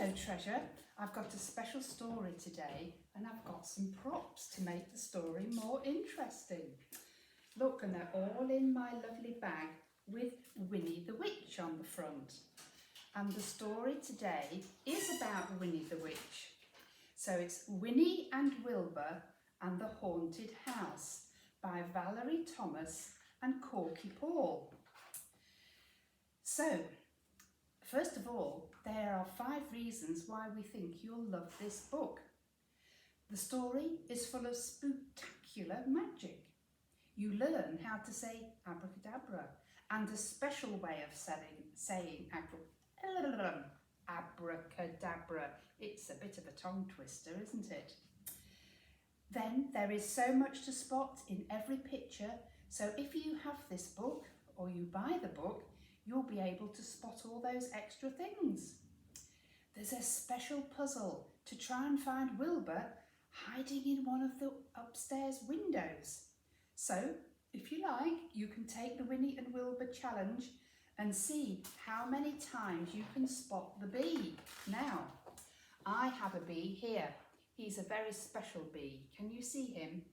Hello treasure, I've got a special story today and I've got some props to make the story more interesting. Look, and they're all in my lovely bag with Winnie the Witch on the front. And the story today is about Winnie the Witch. So it's Winnie and Wilbur and the Haunted House by Valerie Thomas and Corky Paul. So, first of all, there are 5 reasons why we think you'll love this book. The story is full of spectacular magic. You learn how to say abracadabra and a special way of saying abracadabra. It's a bit of a tongue twister, isn't it? Then there is so much to spot in every picture, so if you have this book or you buy the book, you'll be able to spot all those extra things. There's a special puzzle to try and find Wilbur hiding in one of the upstairs windows. So, if you like, you can take the Winnie and Wilbur challenge and see how many times you can spot the bee. Now, I have a bee here. He's a very special bee. Can you see him?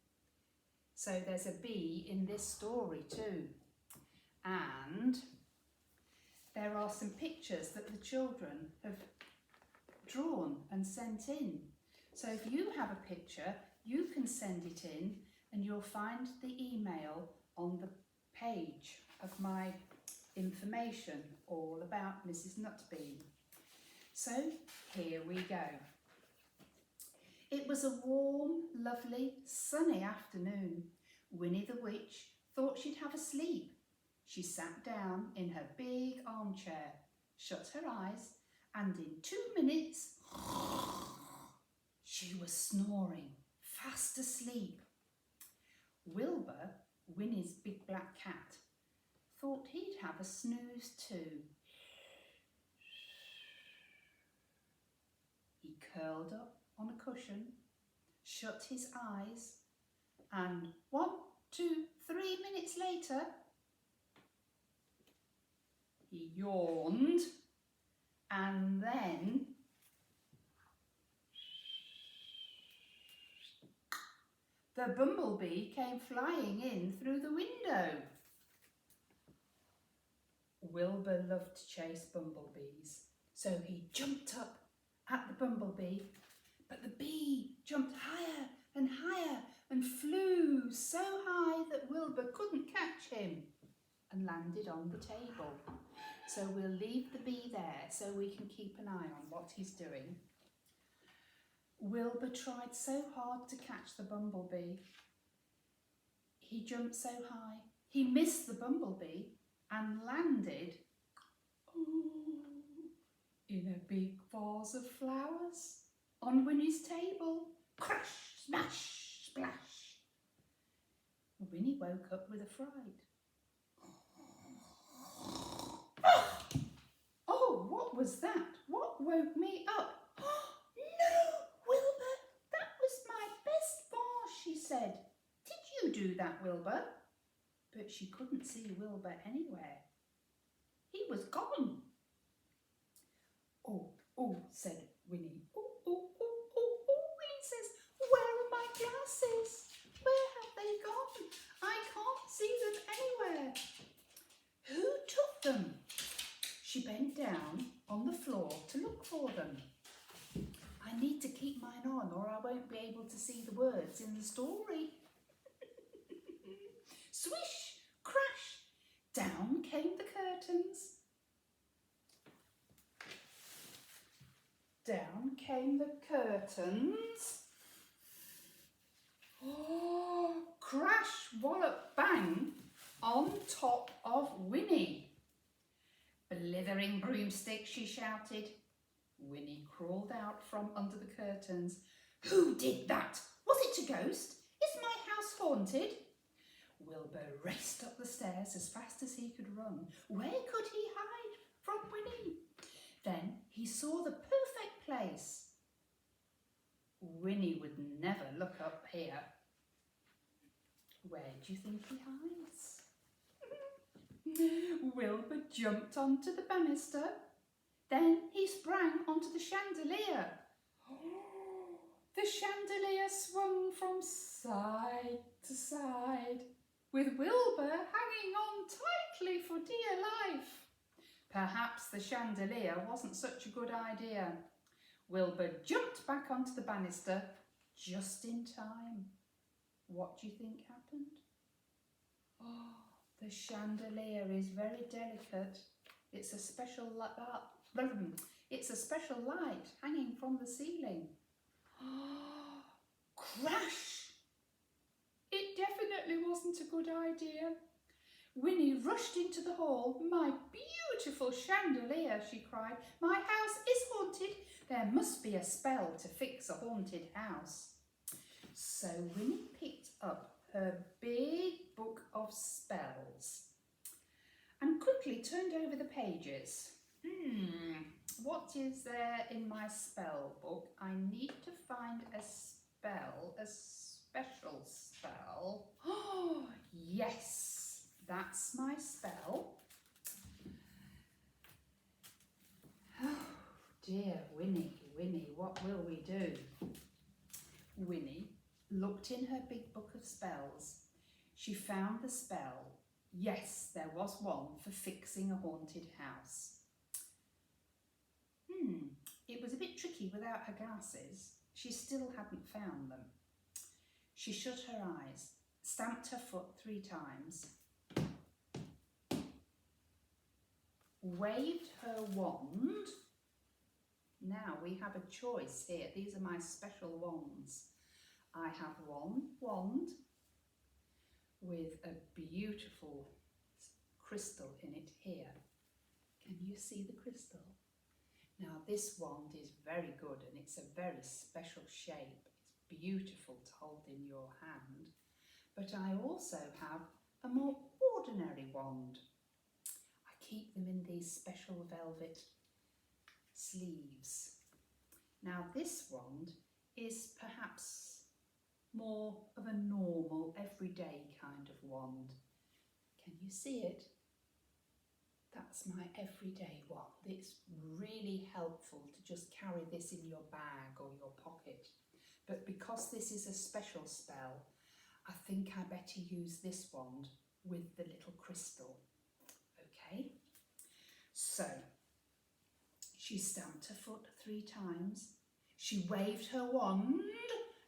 So there's a bee in this story too. And there are some pictures that the children have drawn and sent in. So if you have a picture, you can send it in and you'll find the email on the page of my information all about MrsNutbean. So here we go. It was a warm, lovely, sunny afternoon. Winnie the Witch thought she'd have a sleep. She sat down in her big armchair, shut her eyes, and in 2 minutes, she was snoring, fast asleep. Wilbur, Winnie's big black cat, thought he'd have a snooze too. He curled up on a cushion, shut his eyes, and 1, 2, 3 minutes later, he yawned, and then the bumblebee came flying in through the window. Wilbur loved to chase bumblebees, so he jumped up at the bumblebee, but the bee jumped higher and flew so high that Wilbur couldn't catch him and landed on the table. So we'll leave the bee there so we can keep an eye on what he's doing. Wilbur tried so hard to catch the bumblebee. He jumped so high, he missed the bumblebee and landed in a big vase of flowers on Winnie's table. Crash, smash, splash. Winnie woke up with a fright. Oh, what was that? What woke me up? No, Wilbur, that was my best vase, she said. Did you do that, Wilbur? But she couldn't see Wilbur anywhere. He was gone. Oh, said Winnie. Oh, Winnie says, where are my glasses? Where have they gone? I can't see them anywhere. Who took them? She bent down on the floor to look for them. I need to keep mine on or I won't be able to see the words in the story. Swish, crash, down came the curtains. Down came the curtains. Oh, crash, wallop, bang, on top of Winnie. Blithering broomstick, she shouted. Winnie crawled out from under the curtains. Who did that? Was it a ghost? Is my house haunted? Wilbur raced up the stairs as fast as he could run. Where could he hide from Winnie? Then he saw the perfect place. Winnie would never look up here. Where do you think he hides? Wilbur jumped onto the banister, Then he sprang onto the chandelier. The chandelier swung from side to side, with Wilbur hanging on tightly for dear life. Perhaps the chandelier wasn't such a good idea. Wilbur jumped back onto the banister just in time. What do you think happened? Oh, the chandelier is very delicate. It's a special light hanging from the ceiling. Crash! It definitely wasn't a good idea. Winnie rushed into the hall. "My beautiful chandelier," she cried. "My house is haunted. There must be a spell to fix a haunted house." So Winnie picked up her big book of spells and quickly turned over the pages. What is there in my spell book? I need to find a spell, a special spell. Oh, yes, that's my spell. Oh dear, Winnie, what will we do? Winnie looked in her big book of spells. She found the spell. Yes, there was one for fixing a haunted house. It was a bit tricky without her glasses. She still hadn't found them. She shut her eyes, stamped her foot 3 times, waved her wand. Now we have a choice here. These are my special wands. I have one wand with a beautiful crystal in it here. Can you see the crystal? Now this wand is very good and it's a very special shape. It's beautiful to hold in your hand. But I also have a more ordinary wand. I keep them in these special velvet sleeves. Now this wand is perhaps more of a normal, everyday kind of wand. Can you see it? That's my everyday wand. It's really helpful to just carry this in your bag or your pocket. But because this is a special spell, I think I better use this wand with the little crystal. Okay? So, she stamped her foot 3 times. She waved her wand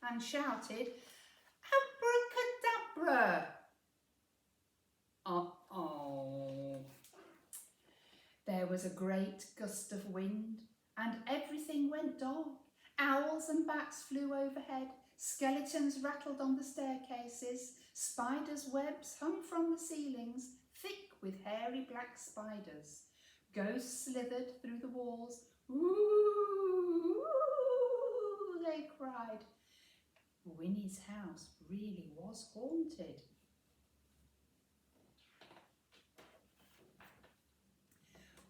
and shouted, "Abracadabra!" Uh-oh. There was a great gust of wind and everything went dark. Owls and bats flew overhead. Skeletons rattled on the staircases. Spiders' webs hung from the ceilings, thick with hairy black spiders. Ghosts slithered through the walls. "Ooh!" they cried. Winnie's house really was haunted.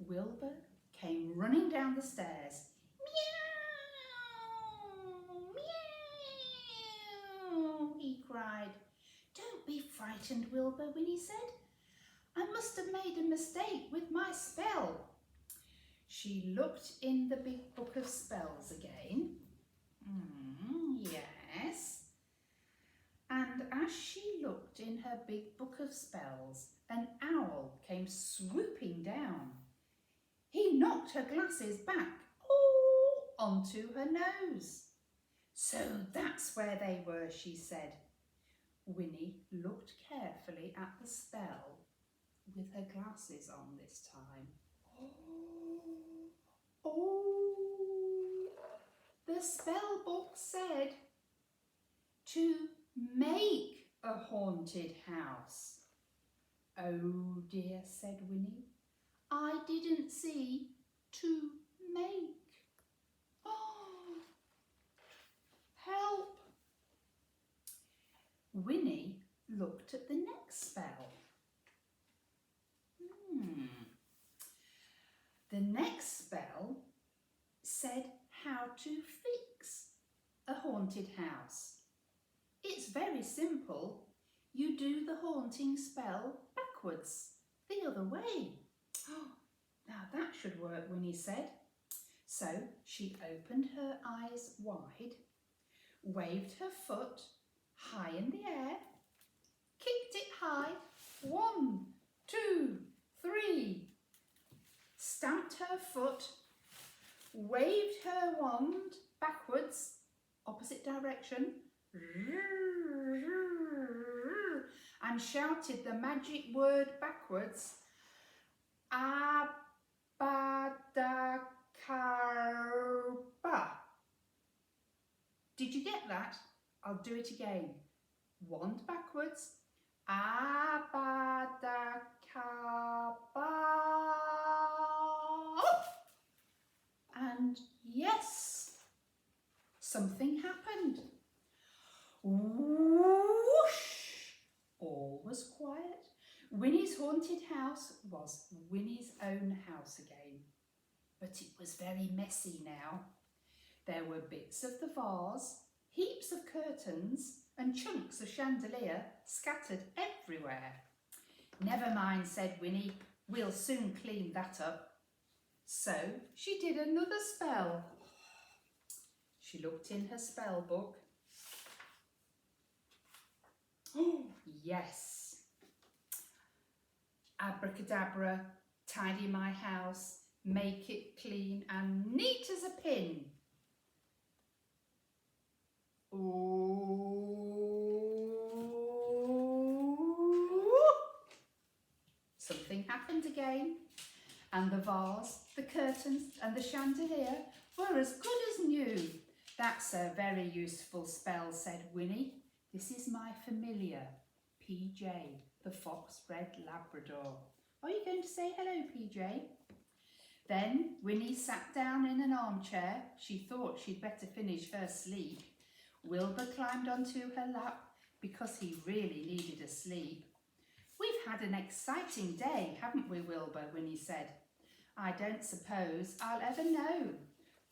Wilbur came running down the stairs. "Meow! Meow!" he cried. "Don't be frightened, Wilbur," Winnie said. "I must have made a mistake with my spell." She looked in the big book of spells again. Yes. And as she looked in her big book of spells, an owl came swooping down. He knocked her glasses back, onto her nose. "So that's where they were," she said. Winnie looked carefully at the spell, with her glasses on this time. The spell book said to make a haunted house. "Oh dear," said Winnie. "I didn't see to make. Oh, help." Winnie looked at the next spell. The next spell said how to fix a haunted house. It's very simple. You do the haunting spell backwards, the other way. "Oh, now that should work," Winnie said. So she opened her eyes wide, waved her foot high in the air, kicked it high, 1, 2, 3, stamped her foot, waved her wand backwards, opposite direction, and shouted the magic word backwards, Abadakarba. Did you get that? I'll do it again. Wand backwards, Abadakarba. And yes, something happened. Whoosh! All was quiet. Winnie's haunted house was Winnie's own house again. But it was very messy now. There were bits of the vase, heaps of curtains and chunks of chandelier scattered everywhere. Never mind, said Winnie, we'll soon clean that up. So she did another spell. She looked in her spell book. Oh, yes. Abracadabra, tidy my house, make it clean and neat as a pin. Ooh. Something happened again, and the vase, the curtains and the chandelier were as good as new. That's a very useful spell, said Winnie. This is my familiar, PJ, the fox red Labrador. Are you going to say hello, PJ? Then Winnie sat down in an armchair. She thought she'd better finish her sleep. Wilbur climbed onto her lap because he really needed a sleep. We've had an exciting day, haven't we, Wilbur? Winnie said. I don't suppose I'll ever know.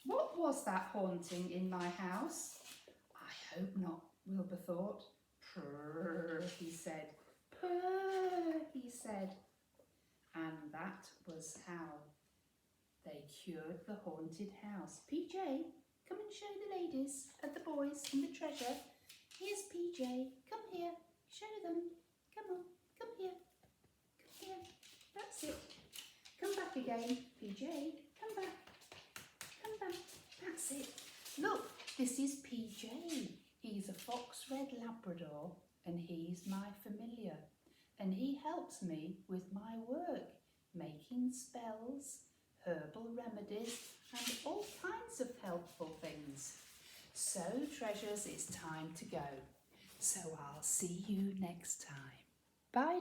What was that haunting in my house? I hope not, Wilbur thought. Purr, he said. Purr, he said. And that was how they cured the haunted house. PJ, come and show the ladies and the boys and the treasure. Here's PJ. Come here. Show them. Come on. Come here. Come here. That's it. Come back again. PJ, come back. Come back. That's it. Look, this is PJ. He's a fox red Labrador and he's my familiar. And he helps me with my work, making spells, herbal remedies and all kinds of helpful things. So, treasures, it's time to go. So I'll see you next time. Bye.